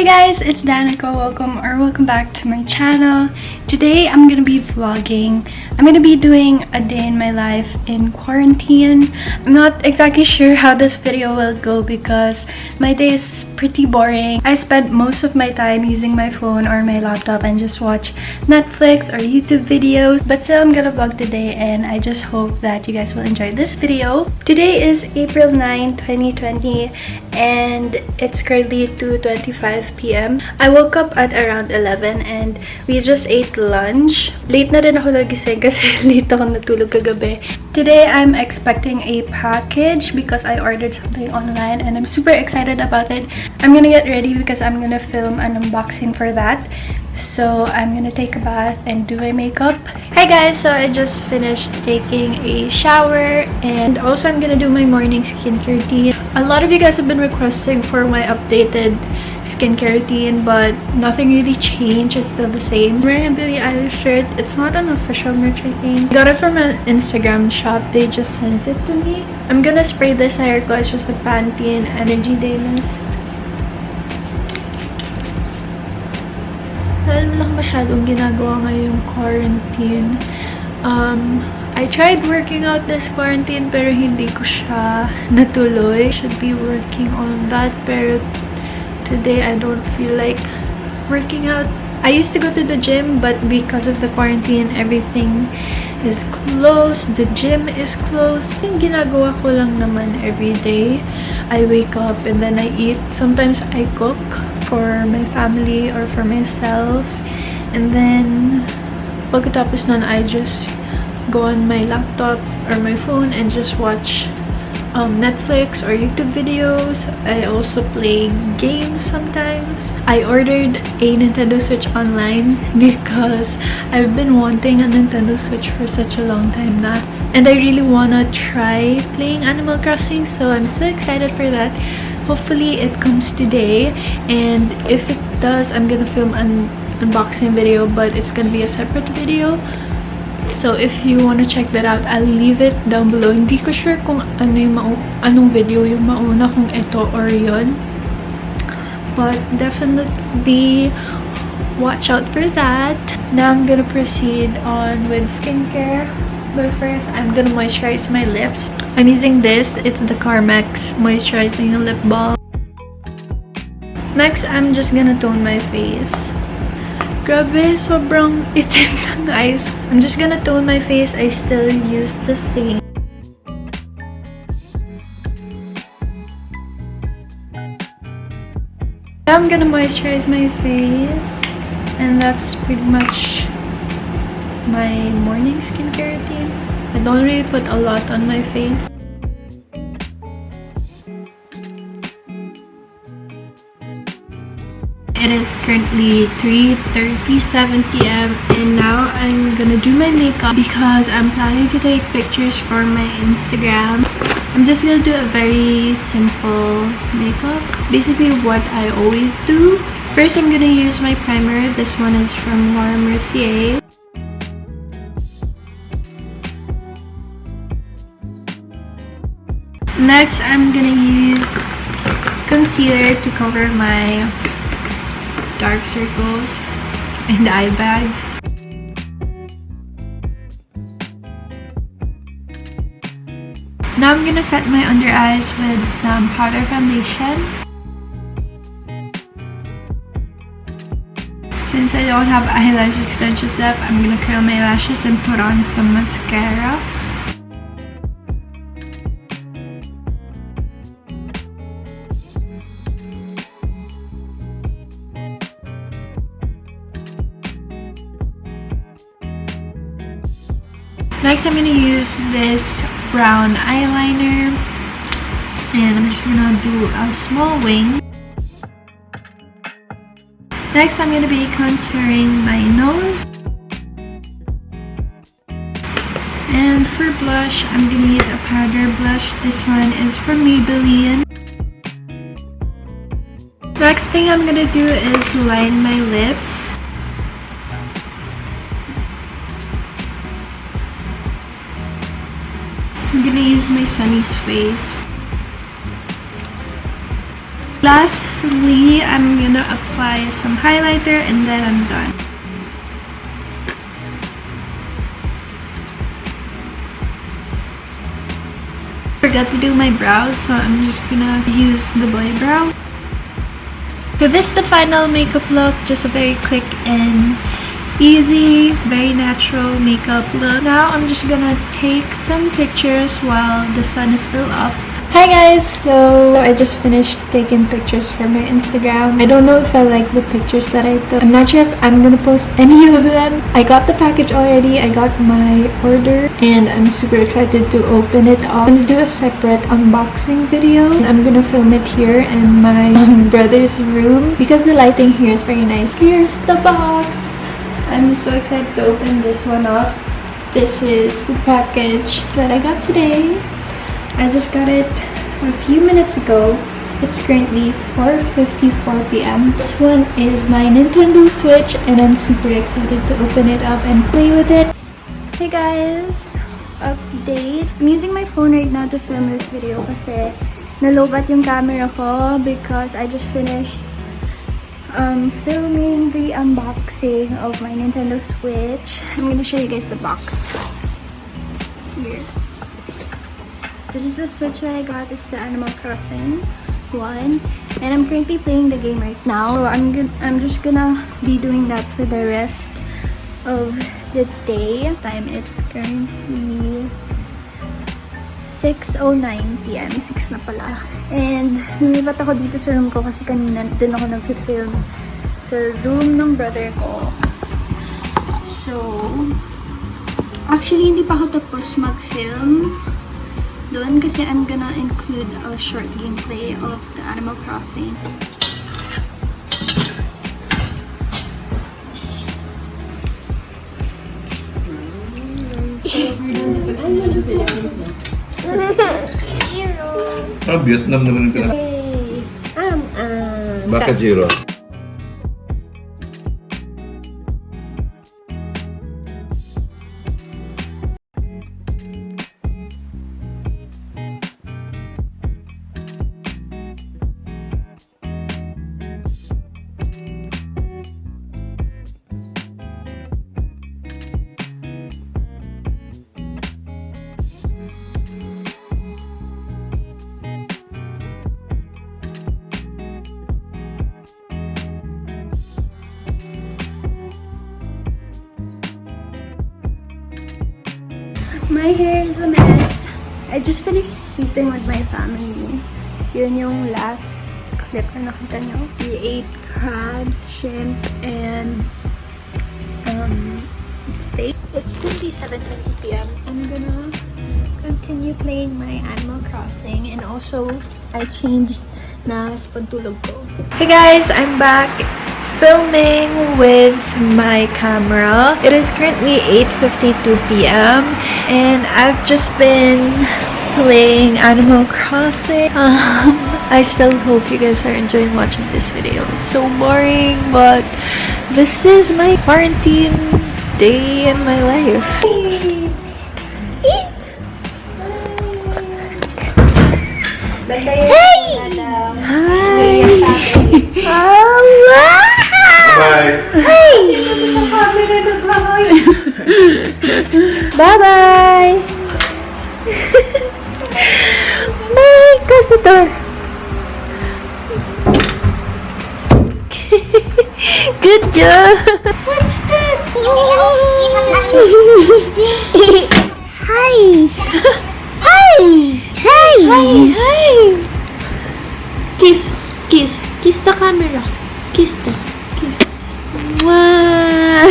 Hey guys, it's Danica. Welcome back to my channel. Today I'm gonna be vlogging. I'm gonna be doing a day in my life in quarantine. I'm not exactly sure how this video will go because my day is pretty boring. I spent most of my time using my phone or my laptop and just watch Netflix or YouTube videos. But still, I'm gonna vlog today and I just hope that you guys will enjoy this video. Today is April 9, 2020 and it's currently 2:25 p.m. I woke up at around 11 and we just ate lunch. Late na rin ako nagising kasi late ako natulog kagabi. Today, I'm expecting a package because I ordered something online and I'm super excited about it. I'm gonna get ready because I'm gonna film an unboxing for that. So I'm gonna take a bath and do my makeup. Hi guys, so I just finished taking a shower and also I'm gonna do my morning skincare routine. A lot of you guys have been requesting for my updated skincare routine, but nothing really changed. It's still the same. I'm wearing a Billie Eilish shirt. It's not an official merch, I think. Got it from an Instagram shop. They just sent it to me. I'm gonna spray this hair ko. It's just a Pantene Energy Day Mist. Dahil lang masyadong ginagawa ngayong quarantine. I tried working out this quarantine pero hindi ko siya natuloy. Should be working on that pero today I don't feel like working out. I used to go to the gym but because of the quarantine everything is closed. The gym is closed. Yung ginagawa ko lang naman every day. I wake up and then I eat. Sometimes I cook for my family or for myself. And then pagkatapos nun I just go on my laptop or my phone and just watch Netflix or YouTube videos. I also play games sometimes. I ordered a Nintendo Switch online because I've been wanting a Nintendo Switch for such a long time now. And I really wanna try playing Animal Crossing, so I'm so excited for that. Hopefully it comes today, and if it does, I'm gonna film an unboxing video, but it's gonna be a separate video. So if you want to check that out, I'll leave it down below. Hindi ko sure kung ano yung anong video yung mauna, kung ito or yon. But definitely watch out for that. Now I'm gonna proceed on with skincare. But first, I'm gonna moisturize my lips. I'm using this. It's the Carmex Moisturizing Lip Balm. Next, I'm just gonna tone my face. Grabe, sobrang itim ng eyes. I'm just gonna tone my face. I still use the same. Now I'm gonna moisturize my face. And that's pretty much my morning skincare routine. I don't really put a lot on my face. It is currently 3:37 p.m. and now I'm gonna do my makeup because I'm planning to take pictures for my Instagram. I'm just gonna do a very simple makeup. Basically what I always do. First, I'm gonna use my primer. This one is from Laura Mercier. Next, I'm gonna use concealer to cover my dark circles and eye bags. Now I'm gonna set my under eyes with some powder foundation. Since I don't have eyelash extensions left, I'm gonna curl my lashes and put on some mascara. Next, I'm gonna use this brown eyeliner and I'm just gonna do a small wing. Next, I'm gonna be contouring my nose. And for blush, I'm gonna use a powder blush. This one is from Maybelline. Next thing I'm gonna do is line my lips. I'm gonna use my Sunny's Face. Lastly, I'm gonna apply some highlighter and then I'm done. Forgot to do my brows, so I'm just gonna use the boy brow. So this is the final makeup look, just a very quick and easy, very natural makeup look. Now I'm just gonna take some pictures while the sun is still up. Hi guys! So I just finished taking pictures for my Instagram. I don't know if I like the pictures that I took. I'm not sure if I'm gonna post any of them. I got the package already. I got my order and I'm super excited to open it up. I'm gonna do a separate unboxing video. I'm gonna film it here in my brother's room because the lighting here is very nice. Here's the box. I'm so excited to open this one up. This is the package that I got today. I just got it a few minutes ago. It's currently 4:54 p.m. This one is my Nintendo Switch and I'm super excited to open it up and play with it. Hey guys! Update. I'm using my phone right now to film this video kasi nalobat yung camera ko because I just finished filming the unboxing of my Nintendo Switch. I'm gonna show you guys the box. Here. This is the Switch that I got. It's the Animal Crossing one. And I'm currently playing the game right now. So I'm just gonna be doing that for the rest of the day. Time it's currently 6:09 p.m. 6 na pala. And nilipat ako dito sa room ko kasi kanina din ako nag-film sa room ng brother ko. So, actually hindi pa ako tapos mag-film doon kasi I'm gonna include a short gameplay of the Animal Crossing. Vietnam naman yung pinaka. Bakit Jiro? My hair is a mess. I just finished eating with my family. Yun yung last clip na nakita nyo. We ate crabs, shrimp, and steak. It's 7:20 p.m. I'm gonna continue playing my Animal Crossing and also I changed na sa pagtulog ko. Hey guys, I'm back filming with my camera. It is currently 8:52 p.m. and I've just been playing Animal Crossing. I still hope you guys are enjoying watching this video. It's so boring, but this is my quarantine day in my life. Hey! Hi! Bye! Hey! Bye-bye! Bye! Close the door. Good job! What's that? Hi! Hi! Hi! Hi! Hi! Kiss! Kiss! Kiss the camera! Kiss the... Kiss! Wow!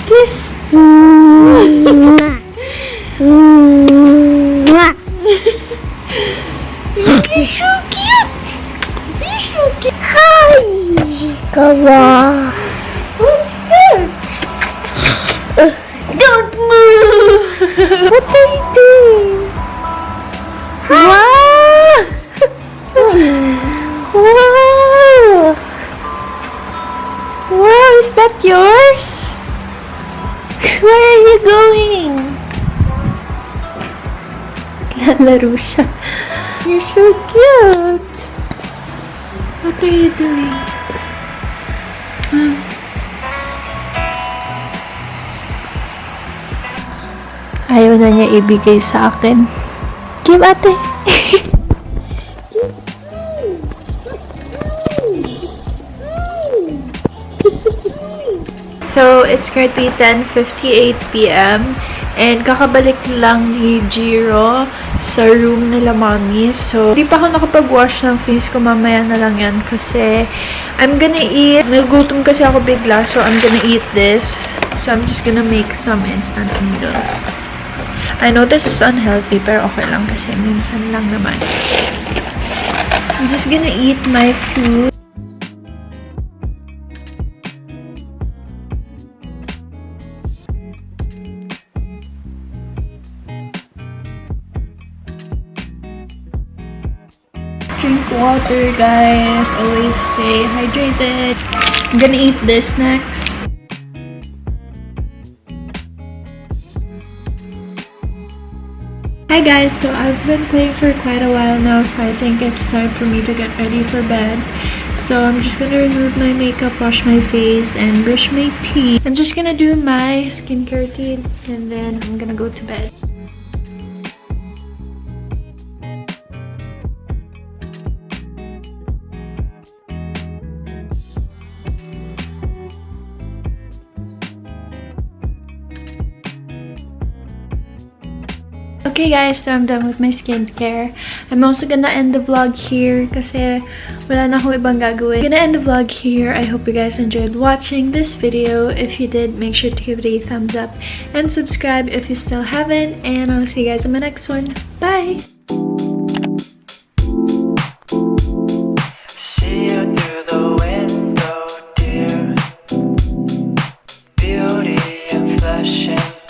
Kiss! You're so cute! You're so cute! Hi! Come on! What's that? Don't move! What are you doing? Wow! Wow! Wow, is that yours? Where are you going? Lalaro siya. You're so cute! What are you doing? Ayaw na niya ibigay sa akin. Give ate! So, it's currently 10:58 p.m. And kakabalik lang ni Jiro sa room nila mommy. So, di pa ako nakapag-wash ng face ko. Mamaya na lang yan kasi I'm gonna eat. Nagutom kasi ako bigla. So, I'm gonna eat this. So, I'm just gonna make some instant noodles. I know this is unhealthy pero okay lang kasi minsan lang naman. I'm just gonna eat my food. Drink water, guys. Always stay hydrated. I'm gonna eat this next. Hi guys, so I've been playing for quite a while now, so I think it's time for me to get ready for bed. So I'm just gonna remove my makeup, wash my face, and brush my teeth. I'm just gonna do my skincare routine, and then I'm gonna go to bed. Okay guys, so I'm done with my skincare. I'm also gonna end the vlog here kasi wala na akong ibang gagawin. I'm gonna end the vlog here. I hope you guys enjoyed watching this video. If you did, make sure to give it a thumbs up and subscribe if you still haven't. And I'll see you guys in my next one. Bye! See you through the window, dear. Beauty and flesh and